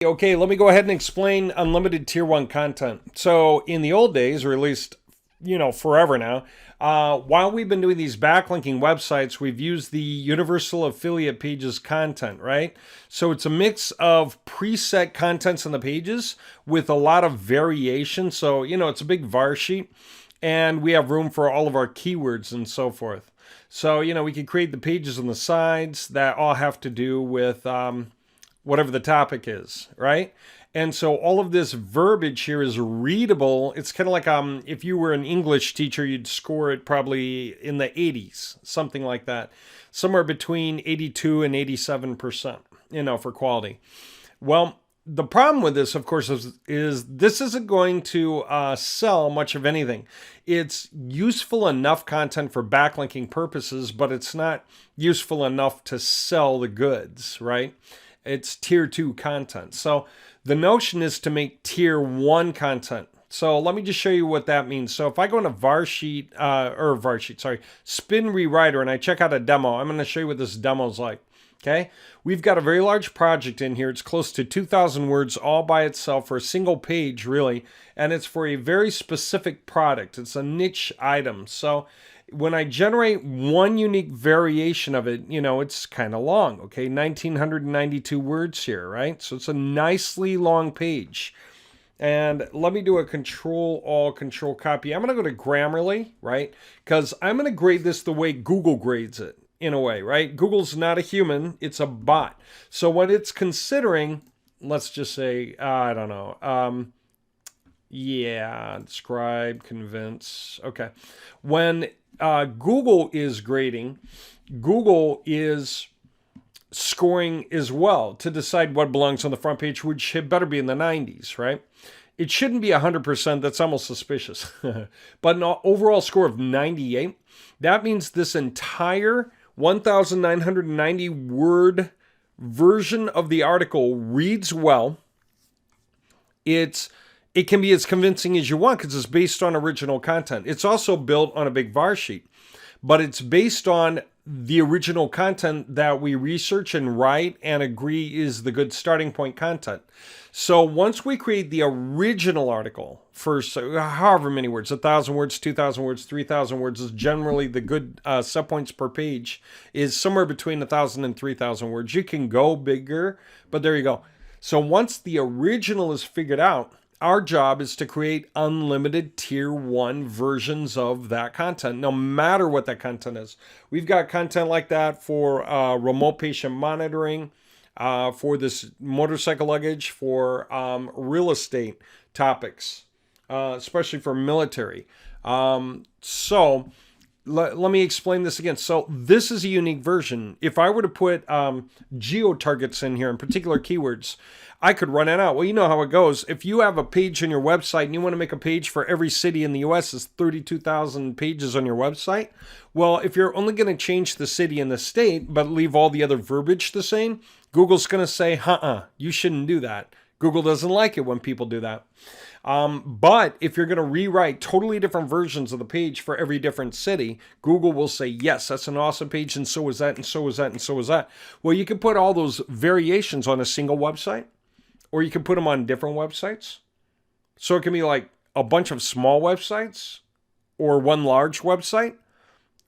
Okay, let me go ahead and explain unlimited tier one content. So in the old days, or at least, forever now, while we've been doing these backlinking websites, we've used the universal affiliate pages content, right? So it's a mix of preset contents on the pages with a lot of variation. So, it's a big var sheet and we have room for all of our keywords and so forth. So, we can create the pages on the sides that all have to do with, whatever the topic is, right? And so all of this verbiage here is readable. It's kind of like if you were an English teacher, you'd score it probably in the 80s, something like that. Somewhere between 82 and 87%, for quality. Well, the problem with this, of course, is this isn't going to sell much of anything. It's useful enough content for backlinking purposes, but it's not useful enough to sell the goods, right? It's tier 2 content. So the notion is to make tier 1 content. So let me just show you what that means. So if I go into Spin Rewriter, and I check out a demo, I'm going to show you what this demo is like. Okay, we've got a very large project in here. It's close to 2,000 words all by itself for a single page, really. And it's for a very specific product. It's a niche item. So when I generate one unique variation of it, it's kind of long, okay? 1,992 words here, right? So it's a nicely long page. And let me do a Control copy. I'm going to go to Grammarly, right? Because I'm going to grade this the way Google grades it, in a way, right? Google's not a human, it's a bot. So what it's considering, let's just say, I don't know, describe, convince, okay. When Google is grading, Google is scoring as well to decide what belongs on the front page, which had better be in the 90s, right? It shouldn't be 100%. That's almost suspicious. But an overall score of 98, that means this entire 1,990 word version of the article reads well. It can be as convincing as you want because it's based on original content. It's also built on a big var sheet, but it's based on the original content that we research and write and agree is the good starting point content. So once we create the original article for however many words, 1,000 words, 2,000 words, 3,000 words is generally the good set points per page is somewhere between 1,000 and 3,000 words. You can go bigger, but there you go. So once the original is figured out, our job is to create unlimited tier 1 versions of that content, no matter what that content is. We've got content like that for remote patient monitoring, for this motorcycle luggage, for real estate topics, especially for military. So let me explain this again. So this is a unique version. If I were to put geo-targets in here, in particular keywords, I could run it out. Well, you know how it goes. If you have a page on your website and you want to make a page for every city in the U.S., it's 32,000 pages on your website. Well, if you're only going to change the city and the state, but leave all the other verbiage the same, Google's going to say, you shouldn't do that. Google doesn't like it when people do that. But if you're going to rewrite totally different versions of the page for every different city, Google will say, yes, that's an awesome page, and so is that, and so is that, and so is that. Well, you can put all those variations on a single website, or you can put them on different websites. So it can be like a bunch of small websites, or one large website,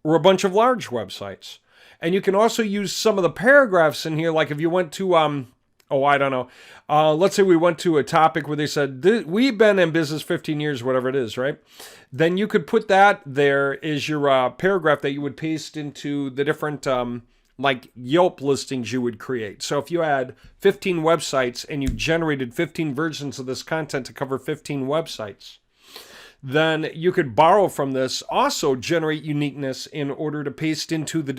or a bunch of large websites. And you can also use some of the paragraphs in here, like if you went to, I don't know. Let's say we went to a topic where they said, we've been in business 15 years, whatever it is, right? Then you could put that there as your paragraph that you would paste into the different like Yelp listings you would create. So if you had 15 websites and you generated 15 versions of this content to cover 15 websites, then you could borrow from this, also generate uniqueness in order to paste into the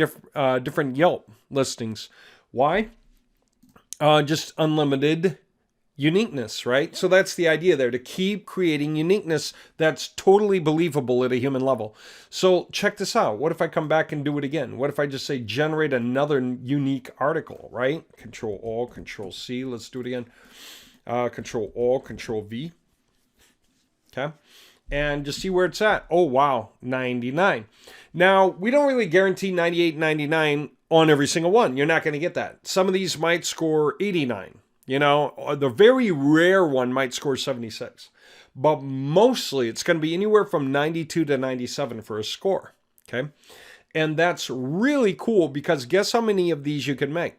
different Yelp listings. Why? Just unlimited uniqueness, right? So that's the idea there, to keep creating uniqueness that's totally believable at a human level. So check this out. What if I come back and do it again? What if I just say generate another unique article, right? Control-Alt, Control-C. Let's do it again. Control-Alt, Control-V. Okay. And just see where it's at. Oh, wow, 99. Now, we don't really guarantee 98, 99 on every single one. You're not going to get that. Some of these might score 89. You know, the very rare one might score 76. But mostly it's going to be anywhere from 92 to 97 for a score. Okay. And that's really cool because guess how many of these you can make?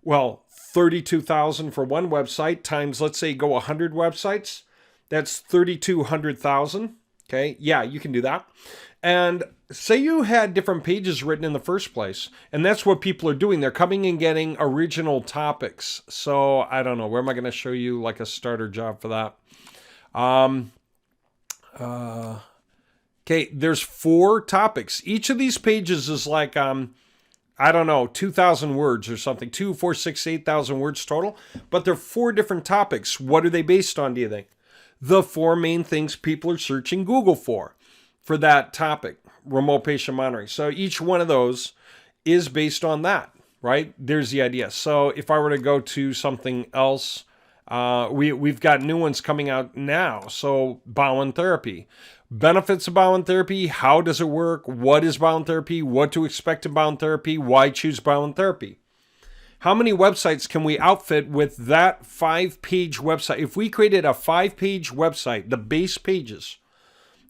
Well, 32,000 for one website times, let's say, go 100 websites. That's 3,200,000. Okay. Yeah, you can do that. And say you had different pages written in the first place, and that's what people are doing. They're coming and getting original topics. So I don't know, where am I going to show you like a starter job for that? Okay, there's 4 topics. Each of these pages is like, I don't know, 2,000 words or something, 2, 4, 6, 8,000 words total. But they're 4 different topics. What are they based on, do you think? The 4 main things people are searching Google for that topic, remote patient monitoring. So each one of those is based on that, right? There's the idea. So if I were to go to something else, we've got new ones coming out now. So Bowen therapy, benefits of Bowen therapy. How does it work? What is Bowen therapy? What to expect in Bowen therapy? Why choose Bowen therapy? How many websites can we outfit with that 5-page website? If we created a 5-page website, the base pages,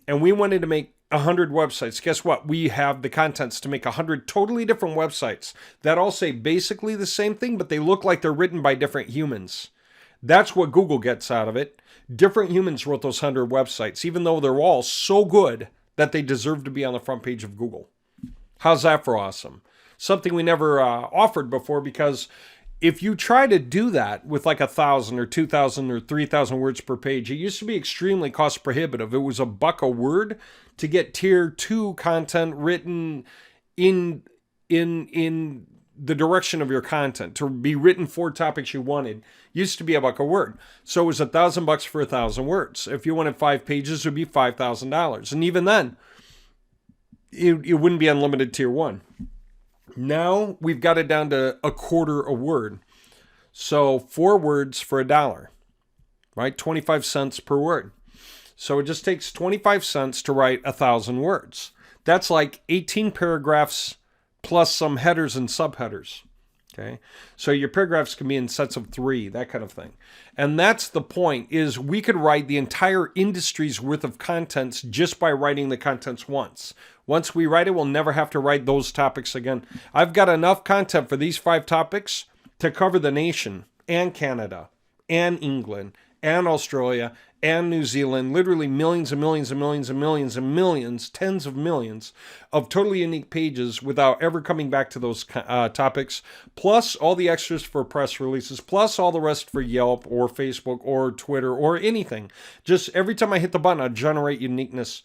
and we wanted to make 100 websites, guess what? We have the contents to make 100 totally different websites that all say basically the same thing, but they look like they're written by different humans. That's what Google gets out of it. Different humans wrote those 100 websites, even though they're all so good that they deserve to be on the front page of Google. How's that for awesome? Something we never offered before, because if you try to do that with like 1,000 or 2,000 or 3,000 words per page, it used to be extremely cost prohibitive. It was $1 a word to get tier 2 content written in the direction of your content, to be written for topics you wanted. Used to be $1 a word. So it was $1,000 for 1,000 words. If you wanted 5 pages, it would be $5,000. And even then, it wouldn't be unlimited tier 1. Now we've got it down to $0.25 a word. So 4 words for $1, right? 25 cents per word. So it just takes 25 cents to write 1,000 words. That's like 18 paragraphs plus some headers and subheaders. Okay. So your paragraphs can be in sets of 3, that kind of thing. And that's the point, is we could write the entire industry's worth of contents just by writing the contents once. Once we write it, we'll never have to write those topics again. I've got enough content for these 5 topics to cover the nation and Canada and England and Australia and New Zealand, literally millions and millions and millions and millions and millions, tens of millions of totally unique pages without ever coming back to those topics, plus all the extras for press releases, plus all the rest for Yelp or Facebook or Twitter or anything. Just every time I hit the button, I generate uniqueness.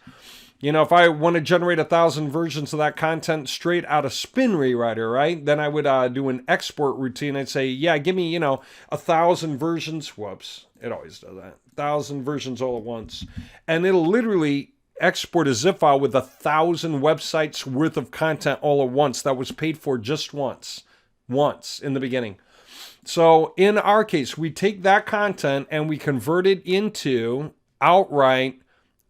You know, if I want to generate 1,000 versions of that content straight out of Spin Rewriter, right? Then I would do an export routine. I'd say, yeah, give me, 1,000 versions. Whoops, it always does that. 1,000 versions all at once. And it'll literally export a zip file with 1,000 websites worth of content all at once that was paid for just once in the beginning. So in our case, we take that content and we convert it into outright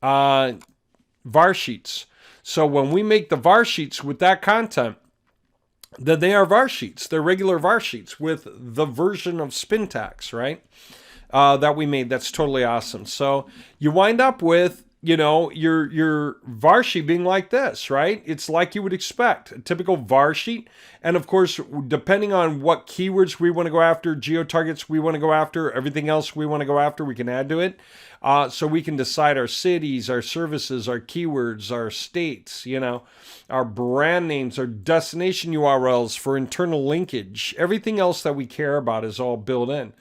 var sheets. So when we make the var sheets with that content, then they are var sheets. They're regular var sheets with the version of Spintax, right? That we made. That's totally awesome. So you wind up with, your var sheet being like this, right? It's like you would expect, a typical var sheet. And of course, depending on what keywords we want to go after, geo-targets we want to go after, everything else we want to go after, we can add to it. So we can decide our cities, our services, our keywords, our states, our brand names, our destination URLs for internal linkage. Everything else that we care about is all built in.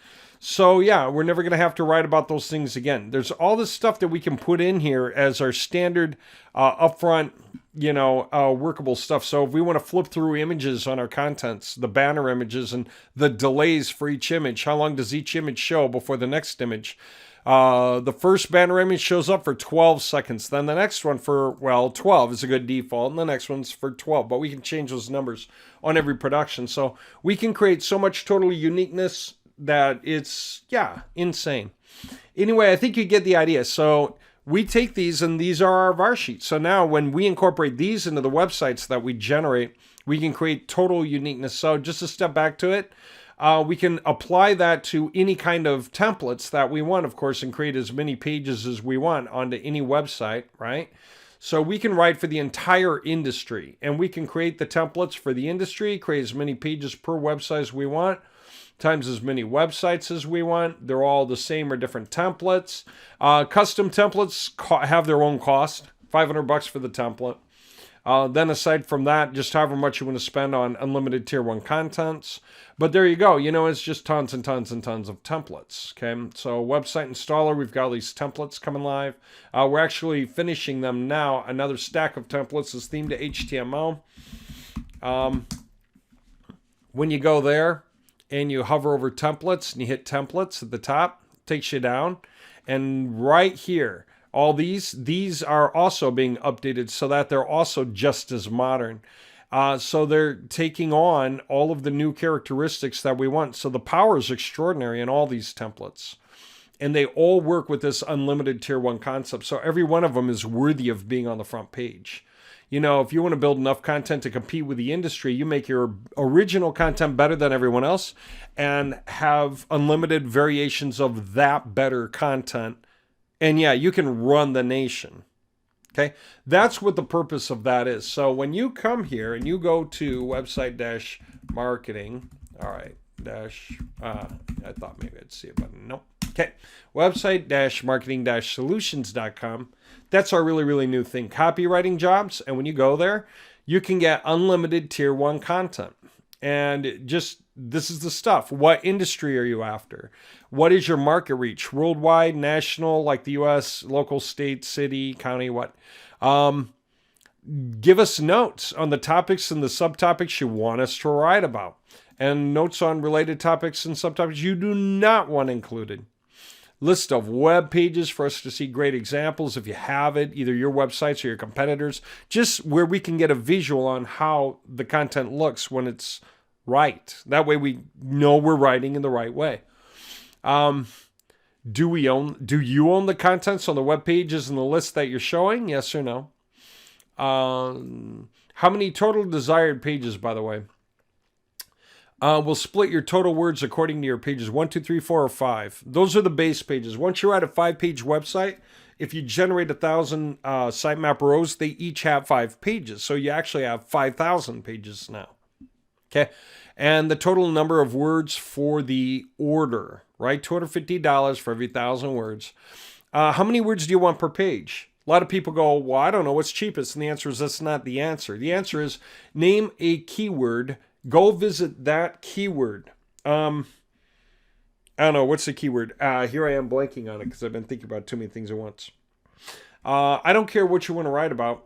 So yeah, we're never going to have to write about those things again. There's all this stuff that we can put in here as our standard upfront, workable stuff. So if we want to flip through images on our contents, the banner images and the delays for each image, how long does each image show before the next image? The first banner image shows up for 12 seconds. Then the next one for, 12 is a good default. And the next one's for 12. But we can change those numbers on every production. So we can create so much total uniqueness that it's, insane. Anyway, I think you get the idea. So we take these and these are our var sheets. So now when we incorporate these into the websites that we generate, we can create total uniqueness. So just to step back to it, we can apply that to any kind of templates that we want, of course, and create as many pages as we want onto any website, right? So we can write for the entire industry, and we can create the templates for the industry, create as many pages per website as we want, times as many websites as we want. They're all the same or different templates. Custom templates have their own cost, $500 for the template. Then aside from that, just however much you want to spend on unlimited tier 1 contents. But there you go. It's just tons and tons and tons of templates. Okay, so website installer, we've got all these templates coming live. We're actually finishing them now. Another stack of templates is themed to HTML. When you go there and you hover over templates and you hit templates at the top, it takes you down. And right here, all these are also being updated so that they're also just as modern. So they're taking on all of the new characteristics that we want. So the power is extraordinary in all these templates. And they all work with this unlimited tier 1 concept. So every one of them is worthy of being on the front page. If you want to build enough content to compete with the industry, you make your original content better than everyone else and have unlimited variations of that better content. And yeah, you can run the nation. Okay, that's what the purpose of that is. So when you come here and you go to website-marketing, all right, I thought maybe I'd see a button. Nope. Okay, website-marketing-solutions.com. That's our really, really new thing, copywriting jobs. And when you go there, you can get unlimited tier 1 content. And this is the stuff. What industry are you after? What is your market reach? Worldwide, national, like the US, local, state, city, county, what? Give us notes on the topics and the subtopics you want us to write about. And notes on related topics and subtopics you do not want included. List of web pages for us to see great examples if you have it, either your websites or your competitors, just where we can get a visual on how the content looks when it's right. That way we know we're writing in the right way. Do you own the contents on the web pages and the list that you're showing? Yes or no? How many total desired pages, by the way? We'll split your total words according to your pages 1, 2, 3, 4, or 5. Those are the base pages. Once you're at a 5-page website, if you generate 1,000 sitemap rows, they each have 5 pages. So you actually have 5,000 pages now. Okay. And the total number of words for the order, right? $250 for every 1,000 words. How many words do you want per page? A lot of people go, well, I don't know what's cheapest. And the answer is that's not the answer. The answer is name a keyword. Go visit that keyword. I don't know. What's the keyword? Here I am blanking on it because I've been thinking about too many things at once. I don't care what you want to write about.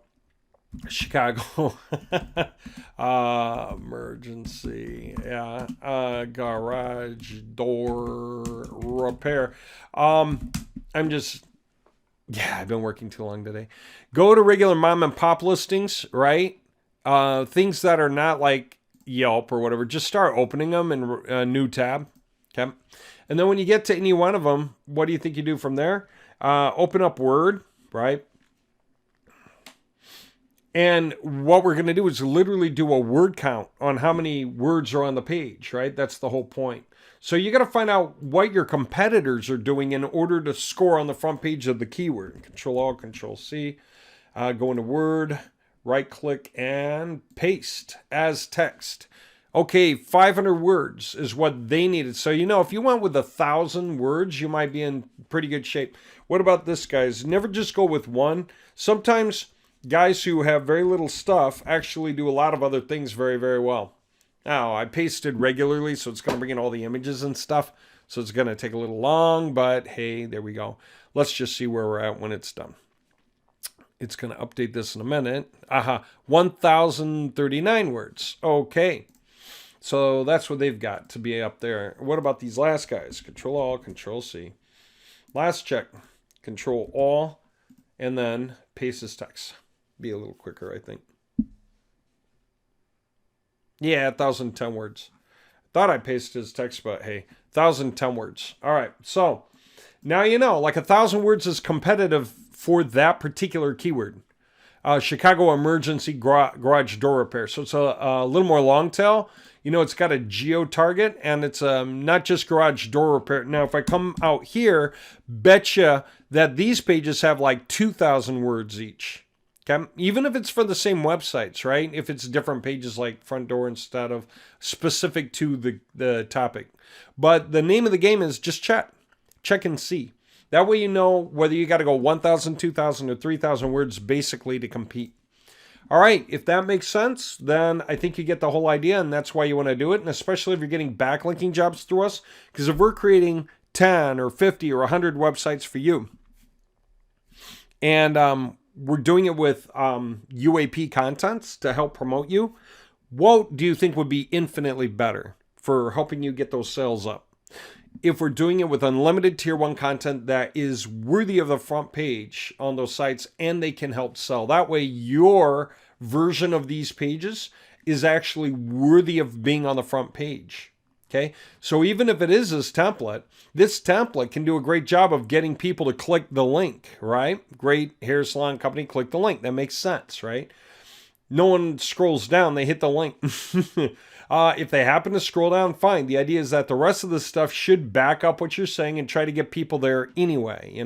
Chicago. Emergency. Yeah. Garage door repair. I've been working too long today. Go to regular mom and pop listings, right? Things that are not like Yelp or whatever, just start opening them in a new tab. Okay. And then when you get to any one of them, what do you think you do from there? Open up Word, right? And what we're going to do is literally do a word count on how many words are on the page, right? That's the whole point. So you got to find out what your competitors are doing in order to score on the front page of the keyword. Control Alt, Control C, go into Word, right click and paste as text. Okay, 500 words is what they needed. So, if you went with 1,000 words, you might be in pretty good shape. What about this, guys? Never just go with one. Sometimes guys who have very little stuff actually do a lot of other things very, very well. Now, I pasted regularly, so it's going to bring in all the images and stuff. So it's going to take a little long, but hey, there we go. Let's just see where we're at when it's done. It's going to update this in a minute. 1,039 words. Okay. So that's what they've got to be up there. What about these last guys? Control Alt, Control C. Last check. Control Alt, and then paste as text. Be a little quicker, I think. Yeah, 1,010 words. Thought I pasted as text, but hey, 1,010 words. All right. So now you know, like 1,000 words is competitive for that particular keyword. Chicago emergency garage door repair. So it's a little more long tail. it's got a geo target, and it's not just garage door repair. Now, if I come out here, betcha that these pages have like 2,000 words each. Okay? Even if it's for the same websites, right? If it's different pages like front door instead of specific to the topic. But the name of the game is just check and see. That way you know whether you got to go 1,000, 2,000, or 3,000 words basically to compete. All right, if that makes sense, then I think you get the whole idea, and that's why you want to do it, and especially if you're getting backlinking jobs through us, because if we're creating 10 or 50 or 100 websites for you, and we're doing it with UAP contents to help promote you, what do you think would be infinitely better for helping you get those sales up? If we're doing it with unlimited tier 1 content that is worthy of the front page on those sites and they can help sell. That way your version of these pages is actually worthy of being on the front page. Okay, so even if it is this template can do a great job of getting people to click the link, right? Great hair salon company, click the link. That makes sense, right? No one scrolls down, they hit the link. If they happen to scroll down, fine. The idea is that the rest of the stuff should back up what you're saying and try to get people there anyway,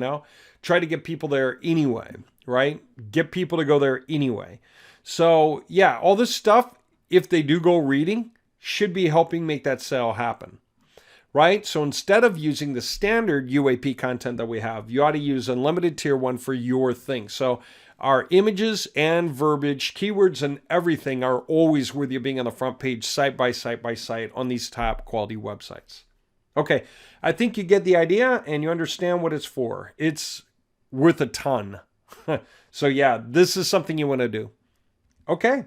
Try to get people there anyway, right? Get people to go there anyway. So, yeah, all this stuff, if they do go reading, should be helping make that sale happen, right? So instead of using the standard UAP content that we have, you ought to use unlimited tier 1 for your thing. So our images and verbiage, keywords and everything are always worthy of being on the front page, site by site on these top quality websites. Okay, I think you get the idea and you understand what it's for. It's worth a ton. So yeah, this is something you want to do. Okay.